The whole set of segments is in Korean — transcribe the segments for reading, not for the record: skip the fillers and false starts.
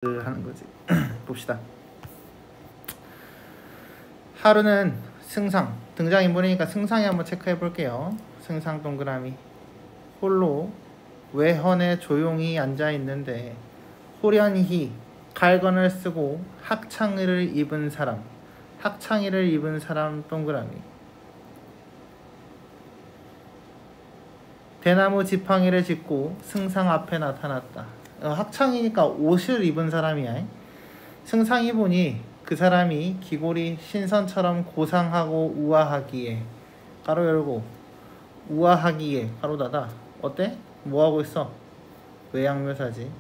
하는 거지. 봅시다. 하루는 승상, 등장인물이니까 승상이 한번 체크해 볼게요. 승상 동그라미. 홀로 외헌에 조용히 앉아 있는데 호련히 갈건을 쓰고 학창의를 입은 사람, 학창의를 입은 사람 동그라미. 대나무 지팡이를 짚고 승상 앞에 나타났다. 학창이니까 옷을 입은 사람이야. 승상이 보니 그 사람이 기골이 신선처럼 고상하고 우아하기에 가로 열고 우아하기에 가로 닫아. 어때? 뭐하고 있어? 외양묘사지.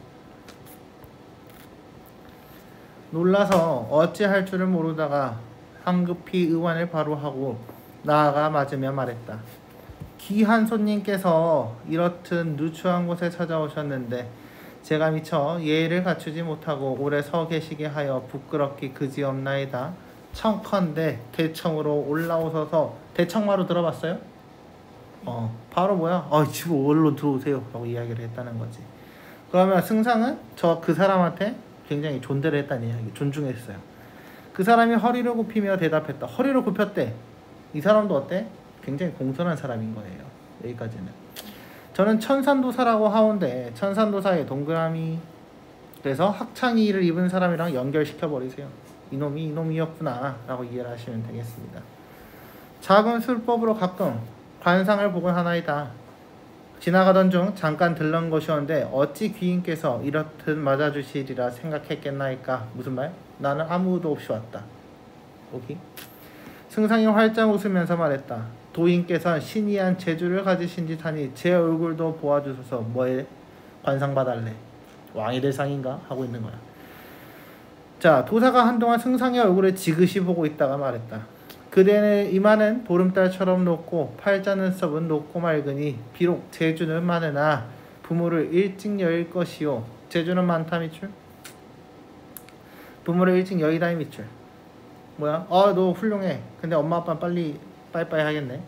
놀라서 어찌할 줄을 모르다가 황급히 의관을 바로 하고 나아가 맞으며 말했다. 귀한 손님께서 이렇듯 누추한 곳에 찾아오셨는데 제가 미처 예의를 갖추지 못하고 오래 서 계시게 하여 부끄럽기 그지없나이다. 청컨대 대청으로 올라오셔서. 대청마루 들어봤어요? 바로 뭐야? 집 얼른 들어오세요 라고 이야기를 했다는 거지. 그러면 승상은 그 사람한테 굉장히 존대를 했다는 이야기, 존중했어요. 그 사람이 허리를 굽히며 대답했다. 허리를 굽혔대. 이 사람도 어때? 굉장히 공손한 사람인 거예요. 여기까지는. 저는 천산도사라고 하온데 천산도사의 동그라미. 그래서 학창의를 입은 사람이랑 연결시켜버리세요. 이놈이었구나 라고 이해를 하시면 되겠습니다. 작은 술법으로 가끔 관상을 보곤 하나이다. 지나가던 중 잠깐 들른 것이었는데 어찌 귀인께서 이렇듯 맞아주시리라 생각했겠나이까. 무슨 말? 나는 아무도 없이 왔다. 오케이? 승상이 활짝 웃으면서 말했다. 도인께서는 신이한 재주를 가지신 듯하니 제 얼굴도 보아주소서. 뭐에 관상 봐달래. 왕이 될 상인가? 하고 있는 거야. 자, 도사가 한동안 승상의 얼굴을 지그시 보고 있다가 말했다. 그대의 이마는 보름달처럼 높고 팔자 눈썹은 높고 맑으니 비록 재주는 많으나 부모를 일찍 여일 것이요. 재주는 많다 미출? 부모를 일찍 여의다이 미출. 뭐야? 너 훌륭해. 근데 엄마 아빠 빨리 빠이빠이 하겠네.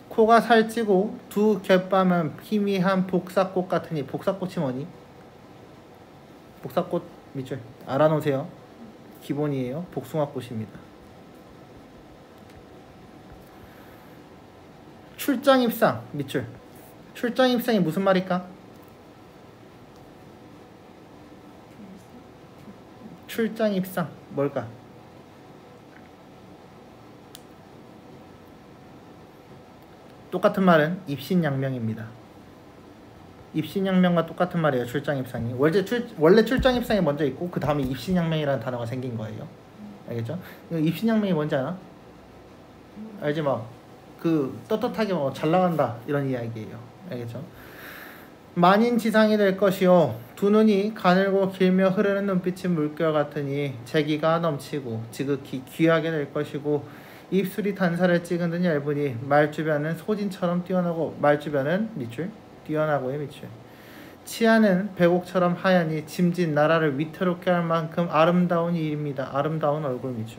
코가 살찌고 두 갯밤은 희미한 복사꽃 같으니. 복사꽃이 뭐니? 복사꽃 밑줄 알아놓으세요. 기본이에요. 복숭아꽃입니다. 출장입상 밑줄. 출장입상이 무슨 말일까? 출장입상 뭘까? 똑같은 말은 입신양명입니다. 입신양명과 똑같은 말이에요. 출장입상이. 원래 출장입상이 먼저 있고 그 다음에 입신양명이라는 단어가 생긴 거예요. 알겠죠? 입신양명이 뭔지 알아? 알지? 떳떳하게 잘 나간다 이런 이야기예요. 알겠죠? 만인지상이 될 것이요. 두 눈이 가늘고 길며 흐르는 눈빛이 물결 같으니 재기가 넘치고 지극히 귀하게 될 것이고 입술이 단살을 찍은 듯 얇으니 말주변은 소진처럼 뛰어나고. 말주변은 밑줄 뛰어나고의 밑줄. 치아는 백옥처럼 하얀이 짐진 나라를 위태롭게 할 만큼 아름다운 일입니다. 아름다운 얼굴 밑줄.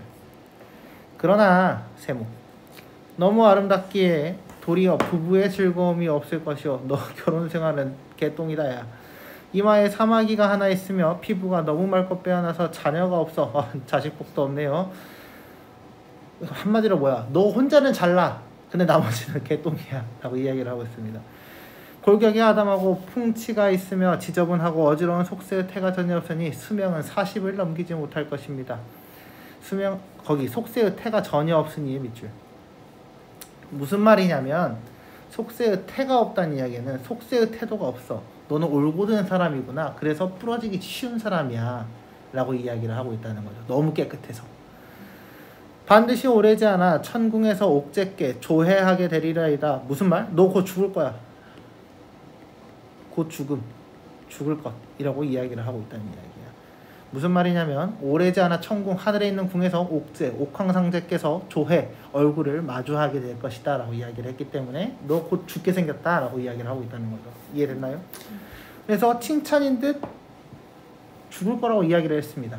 그러나 세모 너무 아름답기에 도리어 부부의 즐거움이 없을 것이요. 너 결혼생활은 개똥이다 야. 이마에 사마귀가 하나 있으며 피부가 너무 맑고 빼어나서 자녀가 없어. 자식복도 없네요. 한마디로 뭐야? 너 혼자는 잘나. 근데 나머지는 개똥이야 라고 이야기를 하고 있습니다. 골격이 아담하고 풍치가 있으며 지저분하고 어지러운 속세의 태가 전혀 없으니 수명은 40을 넘기지 못할 것입니다. 거기 속세의 태가 전혀 없으니 밑줄. 무슨 말이냐면 속세의 태가 없다는 이야기는 속세의 태도가 없어. 너는 올곧은 사람이구나. 그래서 부러지기 쉬운 사람이야 라고 이야기를 하고 있다는 거죠. 너무 깨끗해서. 반드시 오래지 않아 천궁에서 옥제께 조회하게 되리라이다. 무슨 말? 너 곧 죽을 거야. 곧 죽을 것이라고 이야기를 하고 있다는 이야기야. 무슨 말이냐면 오래지 않아 천궁 하늘에 있는 궁에서 옥황상제께서 조회 얼굴을 마주하게 될 것이다 라고 이야기를 했기 때문에 너 곧 죽게 생겼다 라고 이야기를 하고 있다는 거죠. 이해됐나요? 그래서 칭찬인 듯 죽을 거라고 이야기를 했습니다.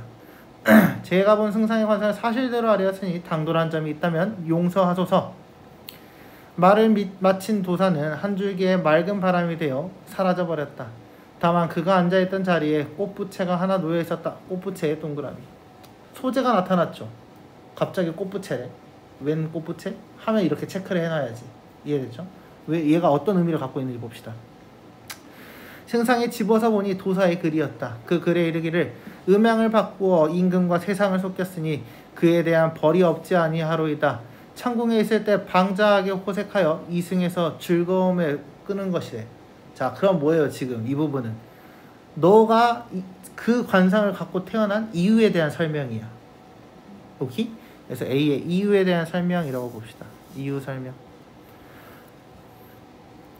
제가 본 승상의 관상을 사실대로 아뢰었으니 당돌한 점이 있다면 용서하소서. 말을 마친 도사는 한 줄기의 맑은 바람이 되어 사라져버렸다. 다만 그가 앉아있던 자리에 꽃부채가 하나 놓여있었다. 꽃부채에 동그라미. 소재가 나타났죠. 갑자기 꽃부채래. 웬 꽃부채? 하면 이렇게 체크를 해놔야지. 이해됐죠? 왜 얘가 어떤 의미를 갖고 있는지 봅시다. 승상에 집어서 보니 도사의 글이었다. 그 글에 이르기를 음양을 바꾸어 임금과 세상을 속였으니 그에 대한 벌이 없지 아니하로이다. 창궁에 있을 때 방자하게 호색하여 이승에서 즐거움에 끄는 것이래. 자, 그럼 뭐예요 지금 이 부분은? 너가 그 관상을 갖고 태어난 이유에 대한 설명이야. 오케이? 그래서 A의 이유에 대한 설명이라고 봅시다. 이유 설명.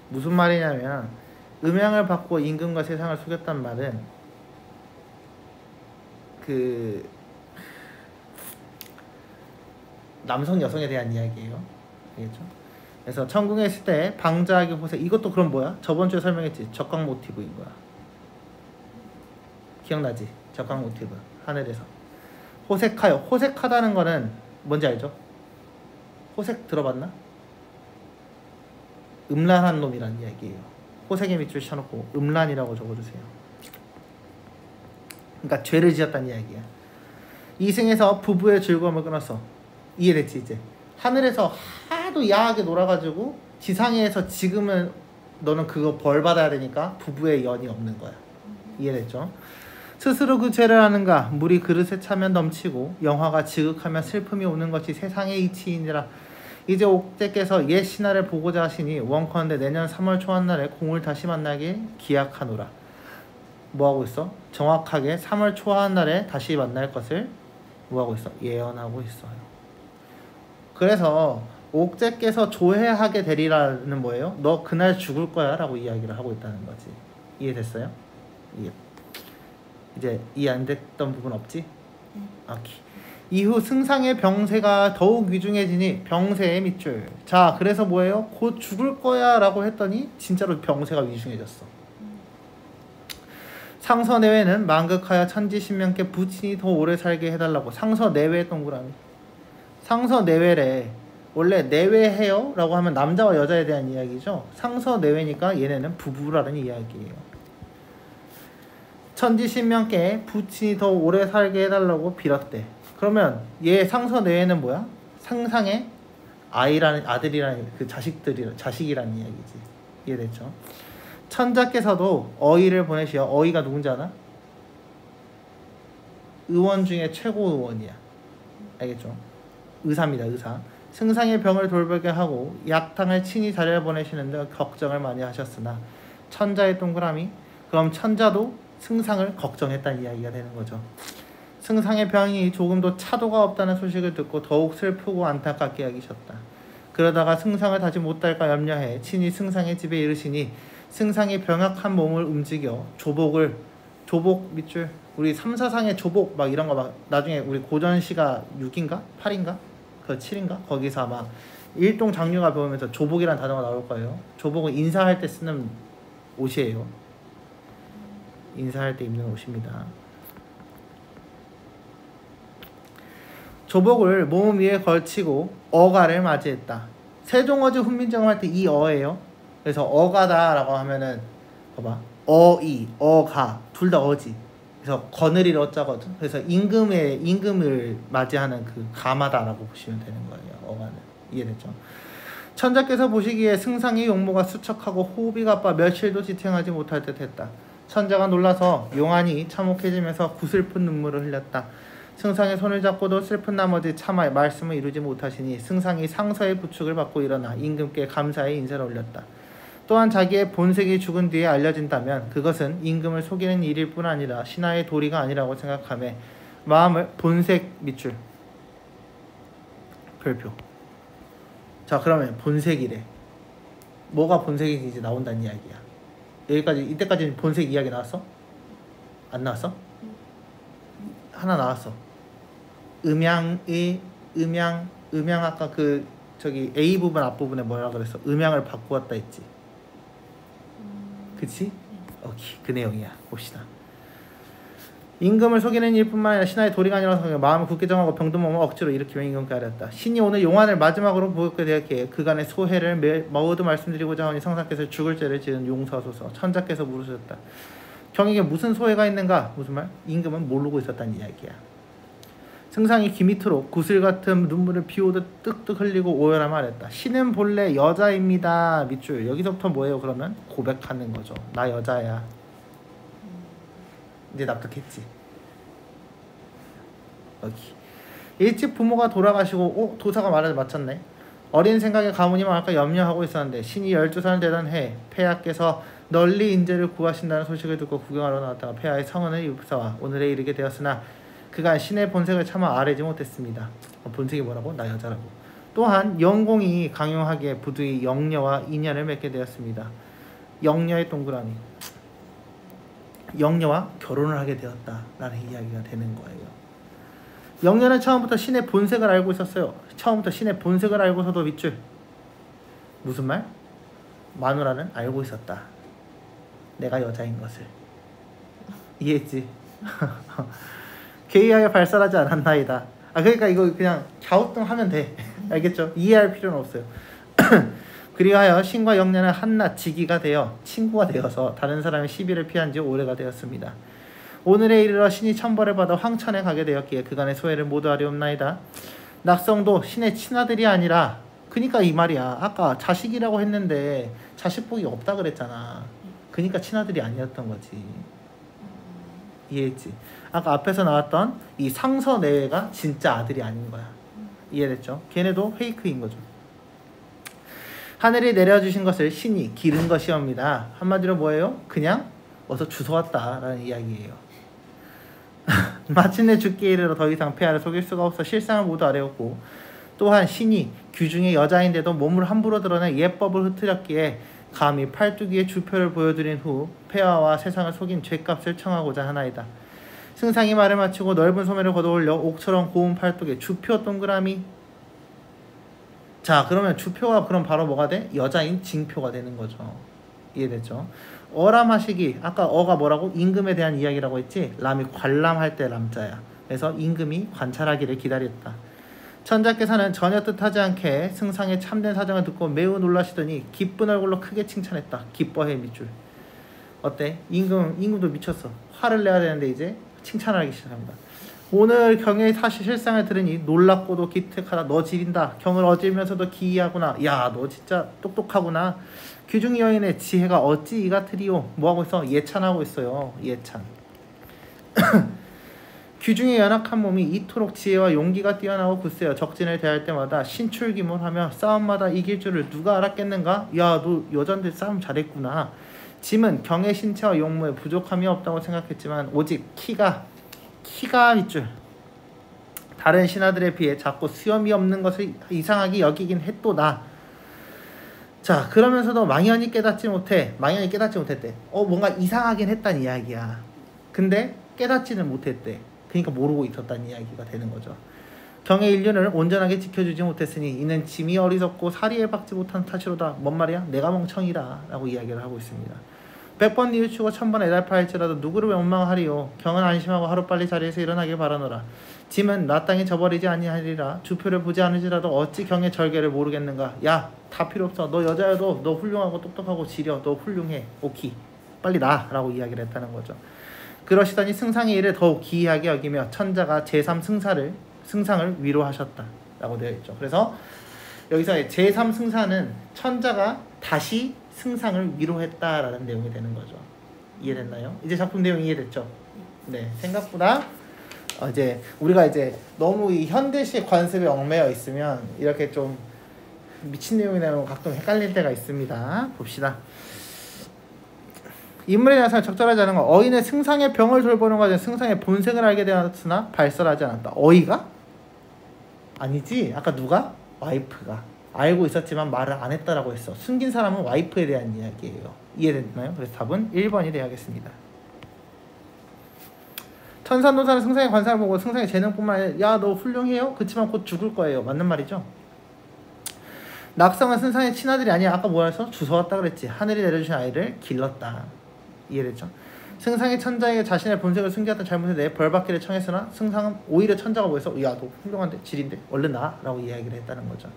무슨 말이냐면 음양을 받고 임금과 세상을 속였단 말은 그 남성 여성에 대한 이야기예요. 알겠죠? 그래서 천궁에 있을 때 방자하게 호색. 이것도 그럼 뭐야? 저번 주에 설명했지. 적강 모티브인 거야. 기억나지? 적강 모티브. 하늘에서 호색하여. 호색하다는 거는 뭔지 알죠? 호색 들어봤나? 음란한 놈이란 이야기예요. 호색의 밑줄 쳐놓고 음란이라고 적어주세요. 그러니까 죄를 지었다는 이야기야. 이승에서 부부의 즐거움을 끊었어. 이해됐지 이제? 하늘에서 하도 야하게 놀아가지고 지상에서 지금은 너는 그거 벌 받아야 되니까 부부의 연이 없는 거야. 이해됐죠? 스스로 그 죄를 하는가? 물이 그릇에 차면 넘치고 영화가 지극하면 슬픔이 오는 것이 세상의 이치이니라. 이제 옥제께서 옛 신하를 보고자 하시니 원컨대 내년 3월 초한날에 공을 다시 만나길 기약하노라. 뭐하고 있어? 정확하게 3월 초한날에 다시 만날 것을 뭐하고 있어? 예언하고 있어요. 그래서 옥제께서 조회하게 되리라는 뭐예요? 너 그날 죽을 거야 라고 이야기를 하고 있다는 거지. 이해됐어요? 이제 이해 안 됐던 부분 없지? 오케이. 이후 승상의 병세가 더욱 위중해지니 병세의 밑줄. 자, 그래서 뭐예요? 곧 죽을 거야 라고 했더니 진짜로 병세가 위중해졌어. 상서내외는 만극하여 천지신명께 부친이 더 오래 살게 해달라고. 상서내외 동그라미. 상서내외래. 원래 내외해요 라고 하면 남자와 여자에 대한 이야기죠. 상서내외니까 얘네는 부부라는 이야기예요. 천지신명께 부친이 더 오래 살게 해달라고 빌었대. 그러면 얘 상서내외는 뭐야? 상상의 아이라는, 아들이라는, 그 자식이라는 이야기지. 이해됐죠? 천자께서도 어이를 보내시어. 어이가 누군지 아나? 의원 중에 최고 의원이야. 알겠죠? 의사입니다. 의사. 승상의 병을 돌보게 하고 약탕을 친히 자리에 보내시는 등 걱정을 많이 하셨으나 천자의 동그라미. 그럼 천자도 승상을 걱정했다는 이야기가 되는 거죠. 승상의 병이 조금도 차도가 없다는 소식을 듣고 더욱 슬프고 안타깝게 여기셨다. 그러다가 승상을 다시 못할까 염려해 친히 승상의 집에 이르시니 승상이 병약한 몸을 움직여 조복 밑줄, 우리 3, 4상의 조복 막 이런 거 막 나중에 우리 고전시가 6인가? 8인가? 그 7인가? 거기서 아마 일동 장류가 배우면서 조복이라는 단어가 나올 거예요. 조복은 인사할 때 쓰는 옷이에요. 인사할 때 입는 옷입니다. 조복을 몸 위에 걸치고 어가를 맞이했다. 세종어지 훈민정음 할 때 이 어예요. 그래서 어가다라고 하면은 봐봐, 어이, 어가 둘 다 어지. 그래서 거느릴 어자거든. 그래서 임금을 맞이하는 그 가마다라고 보시면 되는 거예요. 어가는. 이해됐죠? 천자께서 보시기에 승상의 용모가 수척하고 호흡이 가빠 며칠도 지탱하지 못할 듯 했다. 천자가 놀라서 용안이 참혹해지면서 구슬픈 눈물을 흘렸다. 승상의 손을 잡고도 슬픈 나머지 참아 말씀을 이루지 못하시니 승상이 상서의 부축을 받고 일어나 임금께 감사의 인사를 올렸다. 또한 자기의 본색이 죽은 뒤에 알려진다면 그것은 임금을 속이는 일일 뿐 아니라 신하의 도리가 아니라고 생각하며 마음을 본색 밑줄 별표. 자, 그러면 본색이래. 뭐가 본색인지 이제 나온다는 이야기야. 여기까지, 이때까지는 본색 이야기 나왔어? 안 나왔어? 하나 나왔어. 음양 아까 그 저기 A 부분 앞부분에 뭐라 그랬어? 음양을 바꾸었다 했지. 그치? 오케이, 그 내용이야. 봅시다. 임금을 속이는 일뿐만 아니라 신하의 도리가 아니라서 마음을 굳게 정하고 병든 몸을 억지로 일으키며 임금께 아뢰었다. 신이 오늘 용안을 마지막으로 보게 되었기에 그간의 소해를 모두 말씀드리고자 하니 성상께서 죽을 죄를 지은 용서하소서. 천자께서 물으셨다. 경에게 무슨 소회가 있는가? 무슨 말? 임금은 모르고 있었다는 이야기야. 승상이 기밑으로 구슬 같은 눈물을 비오듯 뜩뜩 흘리고 오열하며 말했다. 신은 본래 여자입니다. 밑줄. 여기서부터 뭐예요? 그러면 고백하는 거죠. 나 여자야. 이제 납득했지. 여기. 일찍 부모가 돌아가시고 도사가 말을 마쳤네. 어린 생각에 가문이만 할까 염려하고 있었는데 신이 12살 되던 해 폐하께서 널리 인재를 구하신다는 소식을 듣고 구경하러 나왔다가 폐하의 성은을 입사와 오늘에 이르게 되었으나 그간 신의 본색을 차마 아뢰지 못했습니다. 본색이 뭐라고? 나 여자라고. 또한 영공이 강요하기에 부득이 영녀와 인연을 맺게 되었습니다. 영녀의 동그라미. 영녀와 결혼을 하게 되었다라는 이야기가 되는 거예요. 영녀는 처음부터 신의 본색을 알고 있었어요. 처음부터 신의 본색을 알고서도 밑줄. 무슨 말? 마누라는 알고 있었다. 내가 여자인 것을. 이해했지? 개의하여 발설하지 않았나이다. 그러니까 이거 그냥 갸우뚱하면 돼. 알겠죠? 이해할 필요는 없어요. 그리하여 신과 영녀는 한낱 지기가 되어 친구가 되어서 다른 사람의 시비를 피한 지 오래가 되었습니다. 오늘에 이르러 신이 천벌을 받아 황천에 가게 되었기에 그간의 소회를 모두 하리옵나이다. 낙성도 신의 친아들이 아니라 그니까 이 말이야. 아까 자식이라고 했는데 자식복이 없다 그랬잖아. 그니까 친아들이 아니었던 거지. 이해했지? 아까 앞에서 나왔던 이 상서내외가 진짜 아들이 아닌 거야. 이해됐죠? 걔네도 페이크인 거죠. 하늘이 내려주신 것을 신이 기른 것이옵니다. 한마디로 뭐예요? 그냥 어서 주워왔다라는 이야기예요. 마침내 죽기에 이르러 더 이상 폐하를 속일 수가 없어 실상을 모두 아뢰었고 또한 신이 귀중의 여자인데도 몸을 함부로 드러내 예법을 흐트렸기에 감히 팔뚝 위에 주표를 보여드린 후 폐하와 세상을 속인 죗값을 청하고자 하나이다. 승상이 말을 마치고 넓은 소매를 걷어올려 옥처럼 고운 팔뚝에 주표 동그라미. 자, 그러면 주표가 그럼 바로 뭐가 돼? 여자인 징표가 되는 거죠. 이해됐죠? 어람하시기. 아까 어가 뭐라고? 임금에 대한 이야기라고 했지? 람이 관람할 때 람자야. 그래서 임금이 관찰하기를 기다렸다. 천자께서는 전혀 뜻하지 않게 승상의 참된 사정을 듣고 매우 놀라시더니 기쁜 얼굴로 크게 칭찬했다. 기뻐해 밑줄. 어때? 임금도 미쳤어. 화를 내야 되는데 이제 칭찬을 하기 시작합니다. 오늘 경의 사실 실상을 들으니 놀랍고도 기특하다. 너 지린다. 경을 어지면서도 기이하구나. 야, 너 진짜 똑똑하구나. 귀중 여인의 지혜가 어찌 이 같으리요. 뭐하고 있어? 예찬하고 있어요. 예찬. 귀중의 연약한 몸이 이토록 지혜와 용기가 뛰어나고 굳세어 적진을 대할 때마다 신출기몰하며 싸움마다 이길 줄을 누가 알았겠는가? 야, 너 여잔데 싸움 잘했구나. 짐은 경의 신체와 용모에 부족함이 없다고 생각했지만 오직 키가 있줄. 다른 신하들에 비해 작고 수염이 없는 것을 이상하게 여기긴 했도다. 자, 그러면서도 망연히 깨닫지 못했대. 뭔가 이상하긴 했단 이야기야. 근데 깨닫지는 못했대. 그러니까 모르고 있었다는 이야기가 되는 거죠. 경의 인륜을 온전하게 지켜주지 못했으니 이는 짐이 어리석고 사리에 박지 못한 탓이로다. 뭔 말이야? 내가 멍청이다 라고 이야기를 하고 있습니다. 100번 뉘우치고 1000번 애달파할지라도 누구를 원망하리요. 경은 안심하고 하루빨리 자리에서 일어나길 바라노라. 짐은 나 땅에 져버리지 아니하리라. 주표를 보지 않으시라도 어찌 경의 절개를 모르겠는가. 야, 다 필요 없어. 너 여자여도 너 훌륭하고 똑똑하고 지려. 너 훌륭해. 오키. 빨리 나 라고 이야기를 했다는 거죠. 그러시더니 승상의 일을 더욱 기이하게 여기며 천자가 제3승상을 위로하셨다 라고 되어 있죠. 그래서 여기서 제3승사는 천자가 다시 승상을 위로했다라는 내용이 되는 거죠. 이해됐나요? 이제 작품 내용 이해됐죠? 네, 생각보다 이제 우리가 이제 너무 이 현대식 관습에 얽매여 있으면 이렇게 좀 미친 내용이 나오면 가끔 헷갈릴 때가 있습니다. 봅시다. 인물의 양상을 적절하지 않은 건 어이는 승상의 병을 돌보는 과정에 승상의 본색을 알게 되었으나 발설하지 않았다. 어이가? 아니지. 아까 누가? 와이프가. 알고 있었지만 말을 안 했다라고 했어. 숨긴 사람은 와이프에 대한 이야기예요. 이해됐나요? 그래서 답은 1번이 되어야겠습니다. 천산노사는 승상의 관상을 보고 승상의 재능뿐만 아니라 야, 너 훌륭해요? 그치만 곧 죽을 거예요. 맞는 말이죠? 낙성은 승상의 친아들이 아니야. 아까 뭐라 했어? 주워왔다 그랬지. 하늘이 내려주신 아이를 길렀다. 이해됐죠? 승상이 천자에게 자신의 본색을 숨겼던 잘못에 대해 벌받기를 청했으나 승상은 오히려 천자가 뭐했어? 야, 너 훌륭한데? 질인데? 얼른 나? 라고 이야기를 했다는 거죠.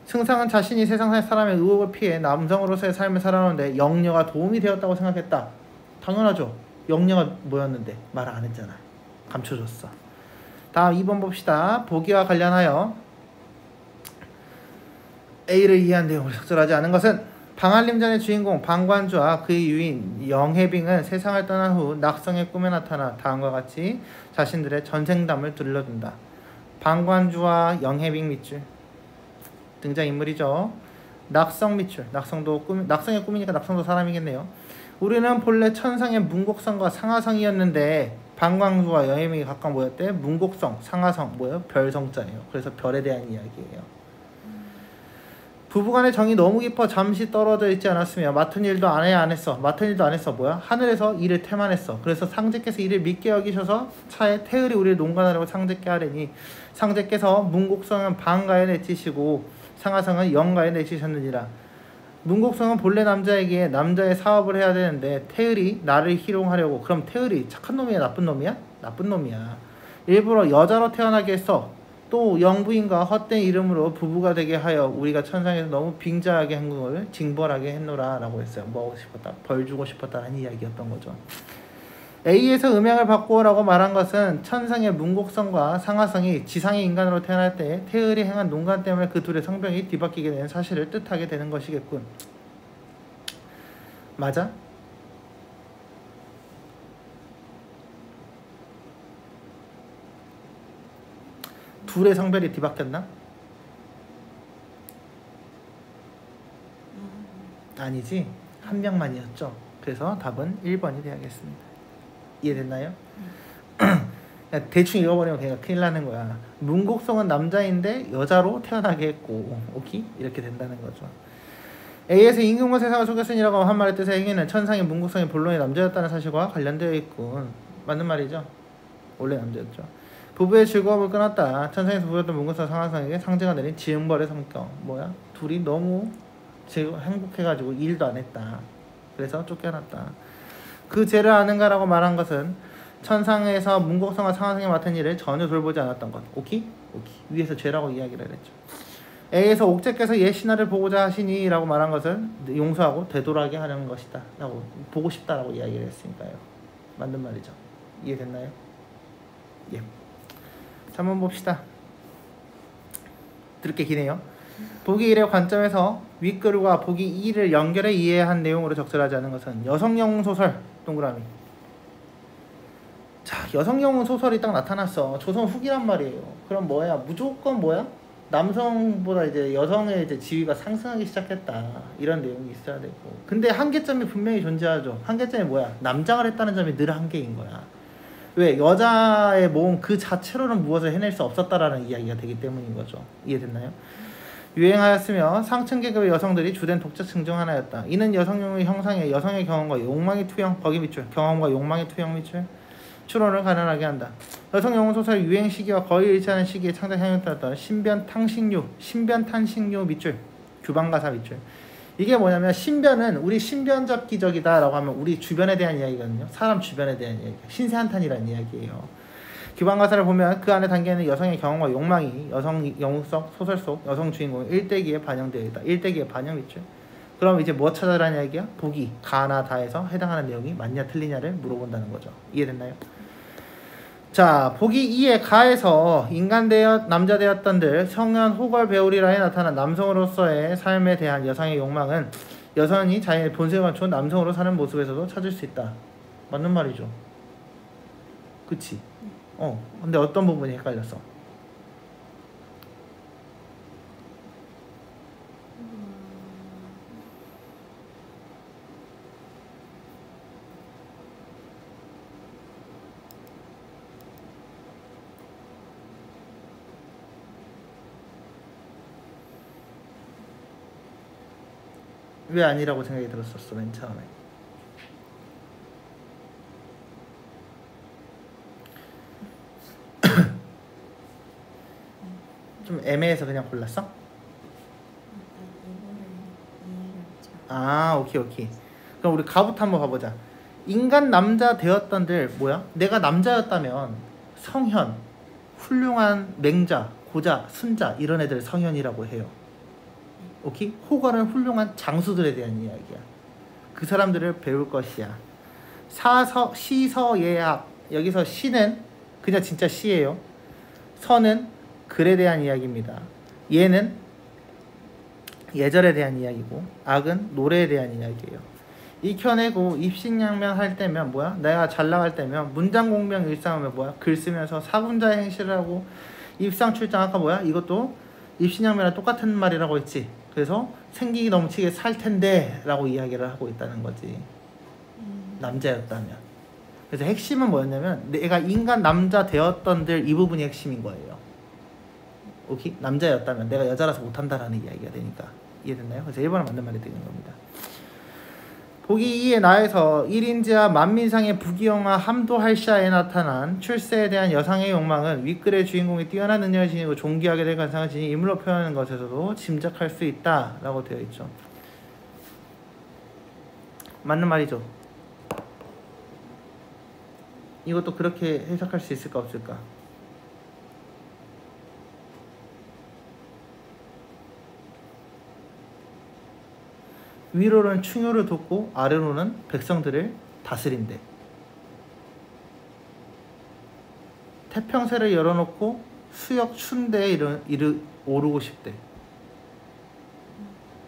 승상은 자신이 세상 사람의 의혹을 피해 남성으로서의 삶을 살아오는데 영녀가 도움이 되었다고 생각했다. 당연하죠. 영녀가 뭐였는데 말 안 했잖아. 감춰줬어. 다음 2번 봅시다. 보기와 관련하여 A를 이해한 내용을 적절하지 않은 것은 방한림전의 주인공 방관주와 그의 유인 영해빙은 세상을 떠난 후 낙성의 꿈에 나타나 다음과 같이 자신들의 전생담을 들려준다. 방관주와 영해빙 밑줄 등장인물이죠. 낙성 밑줄 낙성도 꿈, 낙성의 꿈이니까 낙성도 사람이겠네요. 우리는 본래 천상의 문곡성과 상하성이었는데 방광수와 영해빙이 각각 뭐였대? 문곡성, 상하성, 뭐예요? 별성자예요. 그래서 별에 대한 이야기예요. 부부간의 정이 너무 깊어 잠시 떨어져 있지 않았으며 맡은 일도 안 했어. 맡은 일도 안 했어. 뭐야? 하늘에서 일을 태만했어. 그래서 상제께서 이를 믿게 여기셔서 차에 태을이 우리를 농간하려고 상제께 하려니 상제께서 문곡성은 방가에 내치시고 상하성은 영가에 내치셨느니라. 문곡성은 본래 남자에게 남자의 사업을 해야 되는데 태을이 나를 희롱하려고. 그럼 태을이 착한 놈이야? 나쁜 놈이야? 나쁜 놈이야. 일부러 여자로 태어나게 했어. 또 영부인과 헛된 이름으로 부부가 되게 하여 우리가 천상에서 너무 빙자하게 한 걸 징벌하게 했노라 라고 했어요. 뭐 하고 싶었다? 벌 주고 싶었다는 이야기였던 거죠. A에서 음양을 바꾸어라고 말한 것은 천상의 문곡성과 상하성이 지상의 인간으로 태어날 때 태을이 행한 농간 때문에 그 둘의 성병이 뒤바뀌게 되는 사실을 뜻하게 되는 것이겠군. 맞아? 둘의 성별이 뒤바뀌었나? 아니지. 한 명만이었죠. 그래서 답은 1번이 되어야겠습니다. 이해됐나요? 대충 읽어버리면 걔가 큰일 나는 거야. 문곡성은 남자인데 여자로 태어나게 했고 오케이? 이렇게 된다는 거죠. A에서 임금과 세상을 속였으니라고 한 말의 뜻의 행위는 천상의 문곡성이 본론의 남자였다는 사실과 관련되어 있군. 맞는 말이죠. 원래 남자였죠. 부부의 즐거움을 끊었다. 천상에서 부였던 문곡성 상하성에게 상제가 내린 지음벌의 성격. 뭐야? 둘이 너무 행복해가지고 일도 안 했다. 그래서 쫓겨났다. 그 죄를 아는가라고 말한 것은 천상에서 문곡성과 상하성이 맡은 일을 전혀 돌보지 않았던 것. 오케이? 오케이. 위에서 죄라고 이야기를 했죠. A에서 옥제께서 옛 신하를 보고자 하시니 라고 말한 것은 용서하고 되돌아게 하려는 것이다 라고 보고 싶다라고 이야기를 했으니까요. 맞는 말이죠. 이해됐나요? 예. 자, 한번 봅시다. 들을 게 기네요. 보기 1의 관점에서 윗글과 보기 2를 연결해 이해한 내용으로 적절하지 않은 것은 여성 영웅 소설 동그라미. 자, 여성 영웅 소설이 딱 나타났어. 조선 후기란 말이에요. 그럼 뭐야? 무조건 뭐야? 남성보다 이제 여성의 이제 지위가 상승하기 시작했다. 이런 내용이 있어야 되고. 근데 한계점이 분명히 존재하죠. 한계점이 뭐야? 남장을 했다는 점이 늘 한계인 거야. 왜? 여자의 몸 그 자체로는 무엇을 해낼 수 없었다라는 이야기가 되기 때문인 거죠. 이해됐나요? 유행하였으며 상층 계급의 여성들이 주된 독자층 중 하나였다. 이는 여성용의 형상에 여성의 경험과 욕망의 투영, 거기 밑줄, 경험과 욕망의 투영 밑줄, 추론을 가능하게 한다. 여성 영웅 소설 유행 시기와 거의 일치하는 시기에 창작 향연을 따랐던 신변탄식류 밑줄, 규방가사 밑줄. 이게 뭐냐면 신변은 우리 신변잡기적이다 라고 하면 우리 주변에 대한 이야기거든요. 사람 주변에 대한 이야기, 신세한탄이라는 이야기예요. 규방가사를 보면 그 안에 담겨있는 여성의 경험과 욕망이 여성 영웅 속 소설 속 여성 주인공 일대기에 반영되어 있다. 일대기에 반영 밑줄. 그럼 이제 뭐 찾아라는 이야기야? 보기, 가나 다에서 해당하는 내용이 맞냐 틀리냐를 물어본다는 거죠. 이해됐나요? 자, 보기 2의 가에서 인간 남자 되었던들 성현 호걸 배우리라에 나타난 남성으로서의 삶에 대한 여성의 욕망은 여성이 자신의 본성에 맞춘 남성으로 사는 모습에서도 찾을 수 있다. 맞는 말이죠. 그치? 근데 어떤 부분이 헷갈렸어? 왜 아니라고 생각이 들었었어 맨 처음에? 좀 애매해서 그냥 골랐어? 아, 오케이. 그럼 우리 가부터 한번 가보자. 인간 남자 되었던들 뭐야? 내가 남자였다면 성현, 훌륭한 맹자, 고자, 순자 이런 애들 성현이라고 해요. 오케이? 호걸은 훌륭한 장수들에 대한 이야기야. 그 사람들을 배울 것이야. 시서예약. 여기서 시는 그냥 진짜 시예요. 서는 글에 대한 이야기입니다. 예는 예절에 대한 이야기고, 악은 노래에 대한 이야기예요. 익혀내고 입신양면 할 때면 뭐야? 내가 잘 나갈 때면 문장 공명 일상하면 뭐야? 글 쓰면서 사군자의 행실을 하고 입상 출장 아까 뭐야? 이것도 입신양면이랑 똑같은 말이라고 했지. 그래서 생기기 넘치게 살 텐데 라고 이야기를 하고 있다는 거지. 남자였다면. 그래서 핵심은 뭐였냐면 내가 인간 남자 되었던들 이 부분이 핵심인 거예요. 오케이? 남자였다면 내가 여자라서 못한다라는 이야기가 되니까. 이해됐나요? 그래서 1번은 맞는 말이 되는 겁니다. 보기 2의 나에서 1인지와 만민상의 부귀영화 함도할샤에 나타난 출세에 대한 여성의 욕망은 윗글의 주인공이 뛰어난 능력을 지니고 존귀하게 될 가능성을 지닌 인물로 표현하는 것에서도 짐작할 수 있다 라고 되어 있죠. 맞는 말이죠. 이것도 그렇게 해석할 수 있을까 없을까? 위로는 충효를 돕고 아래로는 백성들을 다스린대. 태평세를 열어놓고 수역 춘대에 오르고 싶대.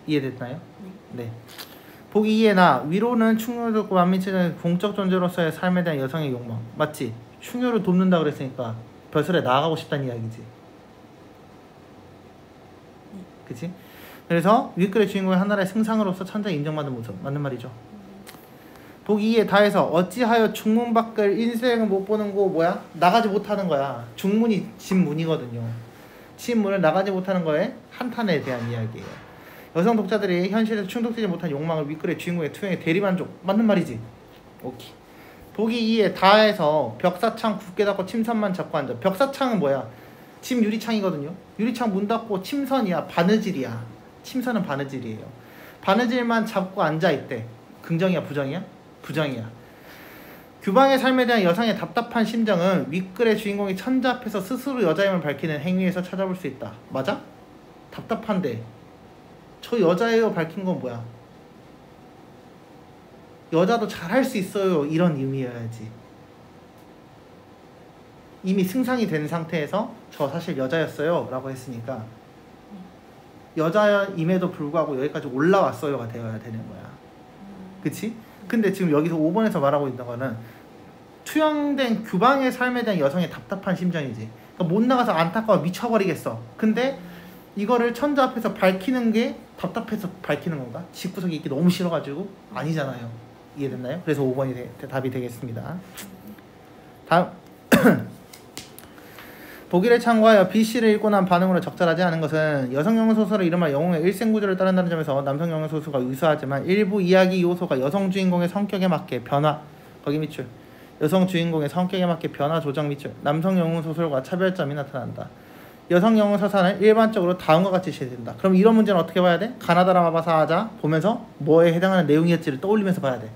이해됐나요? 네. 보기 2의 나 위로는 충효를 돕고 만민치는 공적 존재로서의 삶에 대한 여성의 욕망. 맞지? 충효를 돕는다 그랬으니까 벼슬에 나아가고 싶다는 이야기지. 그치? 그래서 윗글의 주인공이 한나라의 승상으로서 천장에 인정받는 모습. 맞는 말이죠. 보기 2의 다에서 어찌하여 중문 밖을 인생을 못 보는 거 뭐야? 나가지 못하는 거야. 중문이 집문이거든요. 집문을 나가지 못하는 거에 한탄에 대한 이야기예요. 여성 독자들이 현실에서 충족되지 못한 욕망을 윗글의 주인공의 투영에 대리만족. 맞는 말이지. 오케이. 보기 2의 다에서 벽사창 굳게 닫고 침선만 잡고 앉아. 벽사창은 뭐야? 집 유리창이거든요. 유리창 문 닫고 침선이야. 바느질이야. 침선은 바느질이에요. 바느질만 잡고 앉아있대. 긍정이야 부정이야? 부정이야. 규방의 삶에 대한 여성의 답답한 심정은 윗글의 주인공이 천자 앞에서 스스로 여자임을 밝히는 행위에서 찾아볼 수 있다. 맞아? 답답한데 저 여자예요 밝힌 건 뭐야? 여자도 잘할 수 있어요 이런 의미여야지. 이미 승상이 된 상태에서 저 사실 여자였어요 라고 했으니까 여자임에도 불구하고 여기까지 올라왔어요가 되어야 되는 거야. 그치? 근데 지금 여기서 5번에서 말하고 있는 거는 투영된 규방의 삶에 대한 여성의 답답한 심정이지. 그러니까 못 나가서 안타까워 미쳐버리겠어. 근데 이거를 천자 앞에서 밝히는 게 답답해서 밝히는 건가? 집구석에 있기 너무 싫어가지고? 아니잖아요. 이해됐나요? 그래서 5번이 답이 되겠습니다. 다음 보기를 참고하여 B씨를 읽고 난 반응으로 적절하지 않은 것은 여성 영웅 소설을 이른바 영웅의 일생구조를 따른다는 점에서 남성 영웅 소설과 유사하지만 일부 이야기 요소가 여성 주인공의 성격에 맞게 변화 거기 밑줄 여성 주인공의 성격에 맞게 변화 조정 밑줄 남성 영웅 소설과 차별점이 나타난다. 여성 영웅 서사는 일반적으로 다음과 같이 시작된다. 그럼 이런 문제는 어떻게 봐야 돼? 가나다라 마바사하자 보면서 뭐에 해당하는 내용이었지를 떠올리면서 봐야 돼.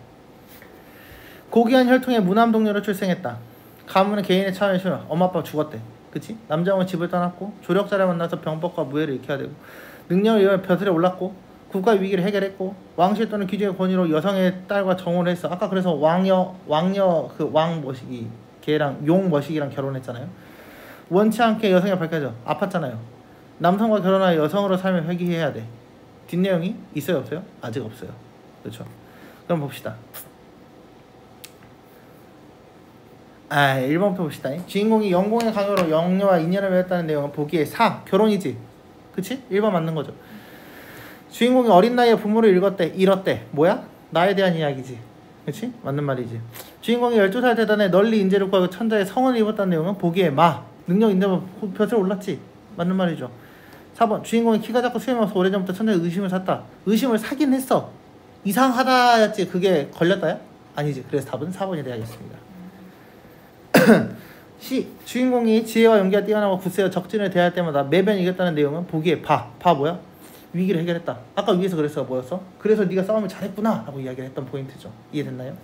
고귀한 혈통의 무남 동료를 출생했다. 가문은 개인의 차원이 싫어. 엄마 아빠가 죽었대. 그치? 남자형은 집을 떠났고 조력자를 만나서 병법과 무예를 익혀야 되고 능력을 이용해 벼슬에 올랐고 국가의 위기를 해결했고 왕실 또는 귀족의 권위로 여성의 딸과 정혼을 했어. 아까 그래서 왕녀 그 왕 머시기 걔랑 용 머시기랑 결혼했잖아요. 원치 않게 여성이 밝혀져. 아팠잖아요. 남성과 결혼하여 여성으로 삶을 회귀해야 돼. 뒷내용이 있어요 없어요? 아직 없어요. 그렇죠? 그럼 봅시다. 1번부터 봅시다. 주인공이 영공의 강요로 영녀와 인연을 맺었다는 내용은 보기에 4. 결혼이지. 그치? 1번 맞는 거죠. 주인공이 어린 나이에 부모를 잃었대. 뭐야? 나에 대한 이야기지. 그치? 맞는 말이지. 주인공이 12살 되던 해 널리 인재를 구하고 천자의 성을 입었다는 내용은 보기에 마. 능력 인재만 벼슬 올랐지. 맞는 말이죠. 4번 주인공이 키가 작고 수염이 없어 오래전부터 천자의 의심을 샀다. 의심을 사긴 했어. 이상하다였지. 그게 걸렸다야? 아니지. 그래서 답은 4번이 되어야겠습니다. 시 주인공이 지혜와 용기가 뛰어나고 굳세어 적진을 대할 때마다 매번 이겼다는 내용은 보기에 바 뭐야? 위기를 해결했다. 아까 위에서 그랬어 뭐였어? 그래서 네가 싸움을 잘했구나 라고 이야기를 했던 포인트죠. 이해됐나요?